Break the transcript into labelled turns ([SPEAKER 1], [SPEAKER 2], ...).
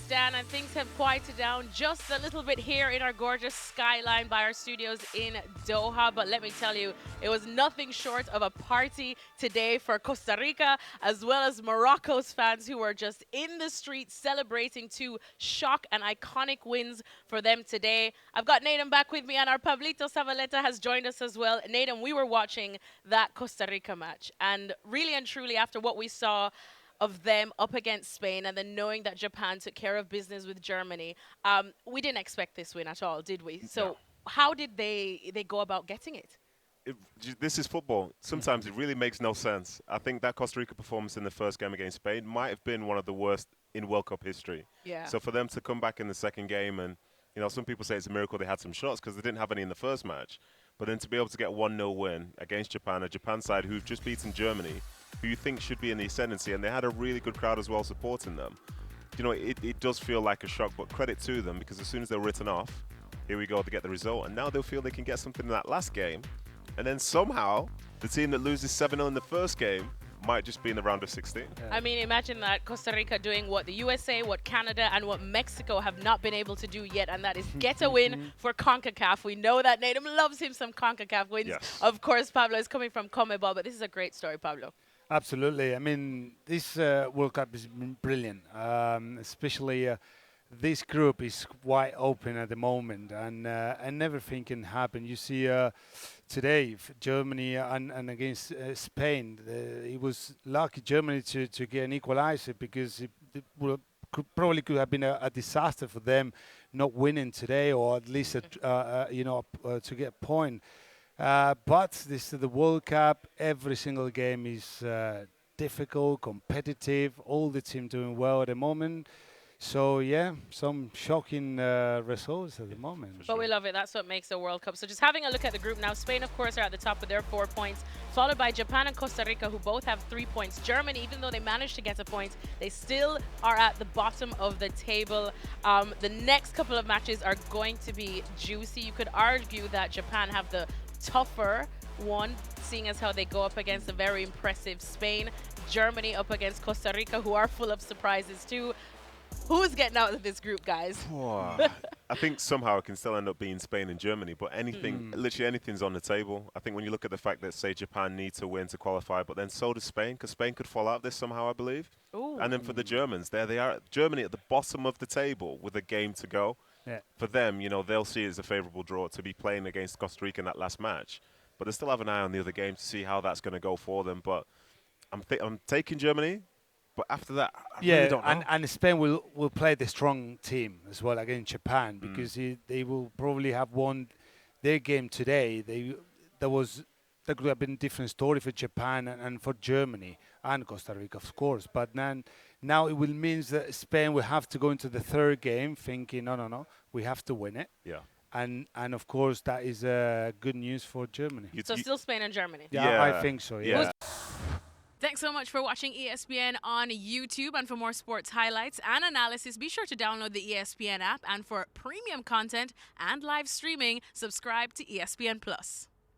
[SPEAKER 1] Dan, and things have quieted down just a little bit here in our gorgeous skyline by our studios in Doha. But let me tell you, it was nothing short of a party today for Costa Rica, as well as Morocco's fans who were just in the streets celebrating two shock and iconic wins for them today. I've got Nedum back with me, and our Pablito Zavaleta has joined us as well. Nedum, we were watching that Costa Rica match, and really and truly, after what we saw of them up against Spain, and then knowing that Japan took care of business with Germany, we didn't expect this win at all, did we? So how did they go about getting it?
[SPEAKER 2] This is football. Sometimes it really makes no sense. I think that Costa Rica performance in the first game against Spain might have been one of the worst in World Cup history.
[SPEAKER 1] Yeah.
[SPEAKER 2] So for them to come back in the second game, and some people say it's a miracle they had some shots because they didn't have any in the first match. But then to be able to get a 1-0 win against Japan, a Japan side who've just beaten Germany, who you think should be in the ascendancy, and they had a really good crowd as well supporting them. It does feel like a shock, but credit to them, because as soon as they're written off, here we go to get the result, and now they'll feel they can get something in that last game, and then somehow the team that loses 7-0 in the first game might just be in the round of 16.
[SPEAKER 1] Yeah. I mean, imagine that Costa Rica doing what the USA, what Canada, and what Mexico have not been able to do yet, and that is get a win for CONCACAF. We know that Nedum loves him some CONCACAF wins. Yes. Of course, Pablo is coming from CONMEBOL, but this is a great story, Pablo.
[SPEAKER 3] Absolutely. I mean, this World Cup is brilliant, especially this group is wide open at the moment, and everything can happen. You see today, Germany and against Spain, it was lucky Germany to get an equalizer, because it probably could have been a disaster for them not winning today, or at least to get a point. But this is the World Cup. Every single game is difficult, competitive. All the team doing well at the moment. So, yeah, some shocking results at the moment.
[SPEAKER 1] But we love it. That's what makes the World Cup. So just having a look at the group now, Spain, of course, are at the top with their 4 points, followed by Japan and Costa Rica, who both have 3 points. Germany, even though they managed to get a point, they still are at the bottom of the table. The next couple of matches are going to be juicy. You could argue that Japan have the tougher one, seeing as how they go up against a very impressive Spain. Germany up against Costa Rica, who are full of surprises too. Who's getting out of this group, guys?
[SPEAKER 2] I think somehow it can still end up being Spain and Germany, but literally anything's on the table. I think when you look at the fact that, say, Japan needs to win to qualify, but then so does Spain, because Spain could fall out of this somehow, I believe.
[SPEAKER 1] Ooh.
[SPEAKER 2] And then for the Germans, there they are, Germany at the bottom of the table with a game to go.
[SPEAKER 3] Yeah.
[SPEAKER 2] For them, they'll see it as a favourable draw to be playing against Costa Rica in that last match. But they still have an eye on the other game to see how that's going to go for them. But I'm taking Germany. But after that, I really don't know.
[SPEAKER 3] And Spain will play the strong team as well against Japan, because they will probably have won their game today. That could have been a different story for Japan and for Germany and Costa Rica, of course. But now it will mean that Spain will have to go into the third game thinking, no, we have to win it.
[SPEAKER 2] Yeah.
[SPEAKER 3] And of course, that is good news for Germany.
[SPEAKER 1] So still Spain and Germany?
[SPEAKER 3] Yeah, I think so, yeah.
[SPEAKER 1] Thanks so much for watching ESPN on YouTube. And for more sports highlights and analysis, be sure to download the ESPN app. And for premium content and live streaming, subscribe to ESPN Plus.